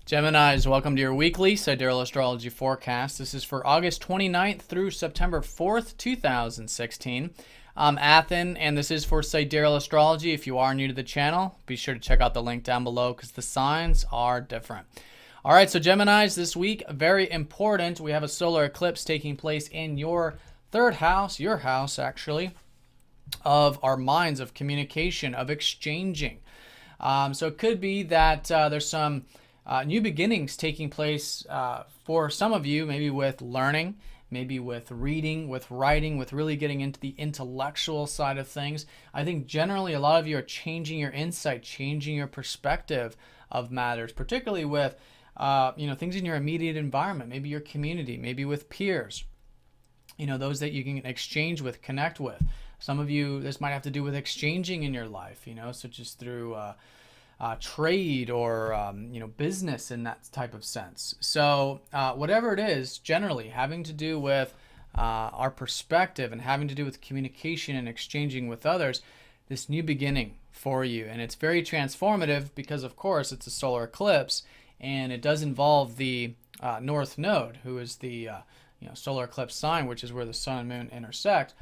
Geminis, welcome to your weekly Sidereal Astrology forecast. This is for August 29th through September 4th, 2016. I'm Athen, and this is for Sidereal Astrology. If you are new to the channel, be sure to check out the link down below because the signs are different. All right, so Geminis, this week, very important. We have a solar eclipse taking place in your third house, your house actually, of our minds, of communication, of exchanging. So it could be that there's some new beginnings taking place for some of you, maybe with learning, maybe with reading, with writing, with really getting into the intellectual side of things. I think generally a lot of you are changing your insight, changing your perspective of matters, particularly with things in your immediate environment, maybe your community, maybe with peers, those that you can exchange with, connect with. Some of you, this might have to do with exchanging in your life, such as through trade or business in that type of sense. So whatever it is, generally having to do with our perspective and having to do with communication and exchanging with others, this new beginning for you. And it's very transformative because, of course, it's a solar eclipse and it does involve the North Node, who is the solar eclipse sign, which is where the sun and moon intersect.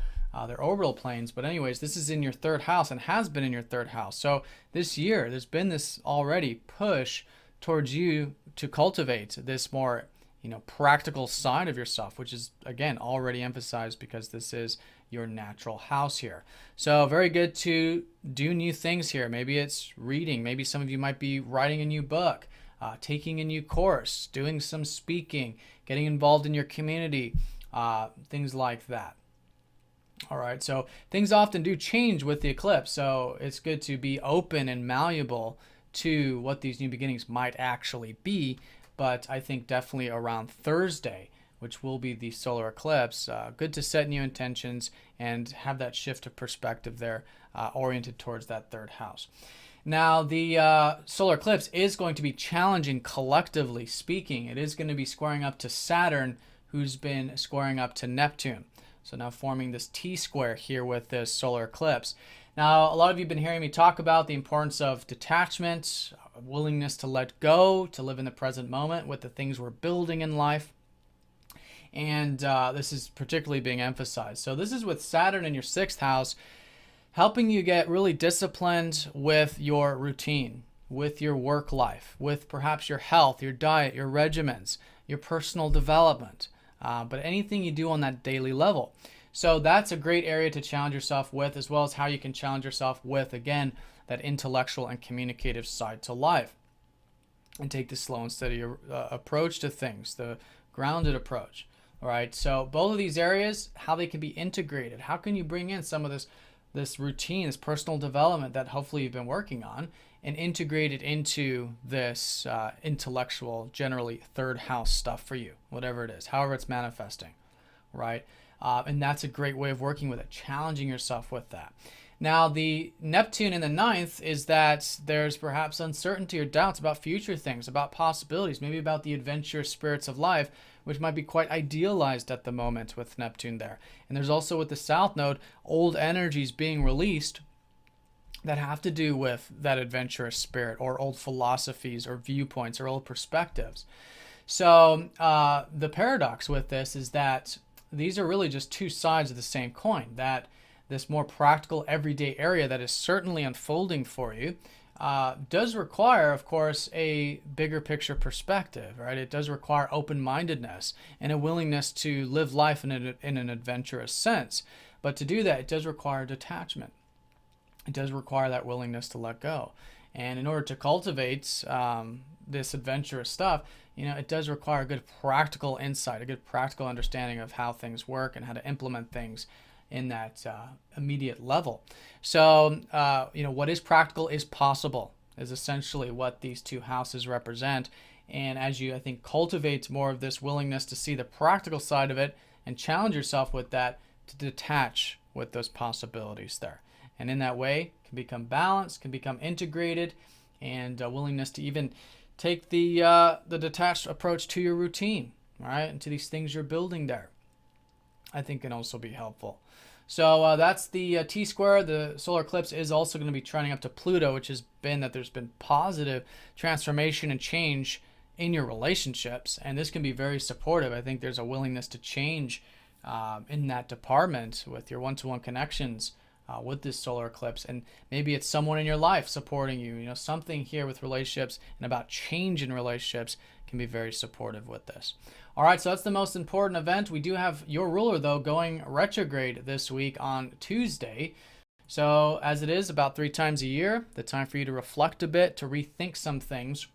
Their orbital planes. But anyways, this is in your third house and has been in your third house. So this year, there's been this already push towards you to cultivate this more, practical side of yourself, which is, again, already emphasized because this is your natural house here. So very good to do new things here. Maybe it's reading. Maybe some of you might be writing a new book, taking a new course, doing some speaking, getting involved in your community, things like that. All right, so things often do change with the eclipse, so it's good to be open and malleable to what these new beginnings might actually be. But I think definitely around Thursday, which will be the solar eclipse, good to set new intentions and have that shift of perspective there oriented towards that third house. Now, the solar eclipse is going to be challenging collectively speaking. It is going to be squaring up to Saturn, who's been squaring up to Neptune. So now forming this T-square here with this solar eclipse. Now, a lot of you have been hearing me talk about the importance of detachment, willingness to let go, to live in the present moment with the things we're building in life. And this is particularly being emphasized. So this is with Saturn in your sixth house, helping you get really disciplined with your routine, with your work life, with perhaps your health, your diet, your regimens, your personal development. But anything you do on that daily level. So that's a great area to challenge yourself with, as well as how you can challenge yourself with, again, that intellectual and communicative side to life. And take the slow and steady approach to things, the grounded approach. All right, so both of these areas, how they can be integrated. How can you bring in some of this routine, this personal development that hopefully you've been working on, and integrate it into this intellectual, generally third house stuff for you, whatever it is, however it's manifesting, right? And that's a great way of working with it, challenging yourself with that. Now, the Neptune in the ninth is that there's perhaps uncertainty or doubts about future things, about possibilities, maybe about the adventurous spirits of life, which might be quite idealized at the moment with Neptune there. And there's also with the South Node, old energies being released that have to do with that adventurous spirit or old philosophies or viewpoints or old perspectives. So the paradox with this is that these are really just two sides of the same coin, that this more practical everyday area that is certainly unfolding for you does require, of course, a bigger picture perspective, right? It does require open-mindedness and a willingness to live life in an adventurous sense. But to do that, it does require detachment. It does require that willingness to let go. And in order to cultivate this adventurous stuff, it does require a good practical insight, a good practical understanding of how things work and how to implement things in that immediate level. So, what is practical is possible, is essentially what these two houses represent. And as you, I think, cultivate more of this willingness to see the practical side of it and challenge yourself with that, to detach with those possibilities there. And in that way, can become balanced, can become integrated, and a willingness to even take the detached approach to your routine, right, and to these things you're building there, I think can also be helpful. So that's the T-square. The solar eclipse is also going to be trending up to Pluto, which has been that there's been positive transformation and change in your relationships, and this can be very supportive. I think there's a willingness to change in that department with your one-to-one connections with this solar eclipse, and maybe it's someone in your life supporting you. You know, something here with relationships and about change in relationships can be very supportive with this. All right, so that's the most important event. We do have your ruler, though, going retrograde this week on Tuesday. So as it is about 3 times a year, the time for you to reflect a bit, to rethink some things.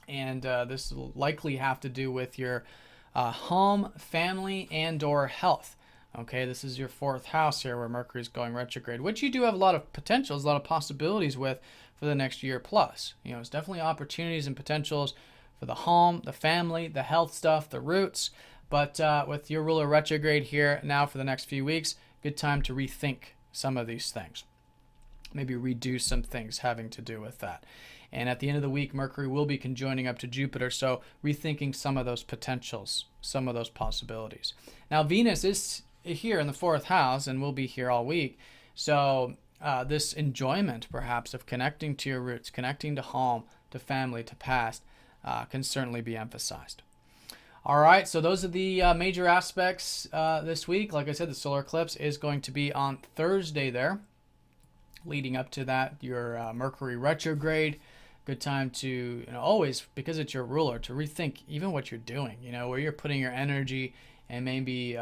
And this will likely have to do with your home, family, and or health. Okay, this is your 4th house here where Mercury is going retrograde, which you do have a lot of potentials, a lot of possibilities with for the next year plus. You know, it's definitely opportunities and potentials for the home, the family, the health stuff, the roots. But with your ruler retrograde here now for the next few weeks, good time to rethink some of these things. Maybe redo some things having to do with that. And at the end of the week, Mercury will be conjoining up to Jupiter, so rethinking some of those potentials, some of those possibilities. Now, Venus is here in the 4th house and will be here all week. So this enjoyment, perhaps, of connecting to your roots, connecting to home, to family, to past, can certainly be emphasized. All right, so those are the major aspects this week. Like I said, the solar eclipse is going to be on Thursday there. Leading up to that, your Mercury retrograde. Good time to, you know, always, because it's your ruler, to rethink even what you're doing, you know, where you're putting your energy, and maybe,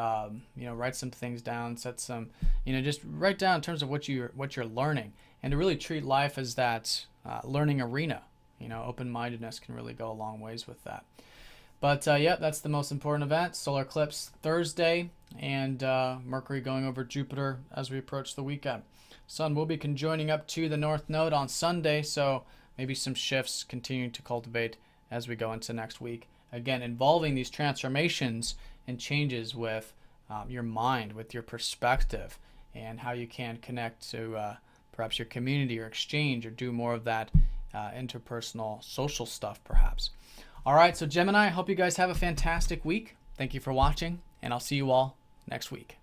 you know, write some things down, set some, you know, just write down in terms of what you're learning, and to really treat life as that learning arena. You know, open-mindedness can really go a long ways with that. But yeah, that's the most important event. Solar eclipse Thursday, and Mercury going over Jupiter as we approach the weekend. Sun will be conjoining up to the North Node on Sunday, so maybe some shifts continuing to cultivate as we go into next week. Again, involving these transformations and changes with your mind, with your perspective, and how you can connect to perhaps your community or exchange or do more of that interpersonal social stuff perhaps. All right, so Gemini, I hope you guys have a fantastic week. Thank you for watching, and I'll see you all next week.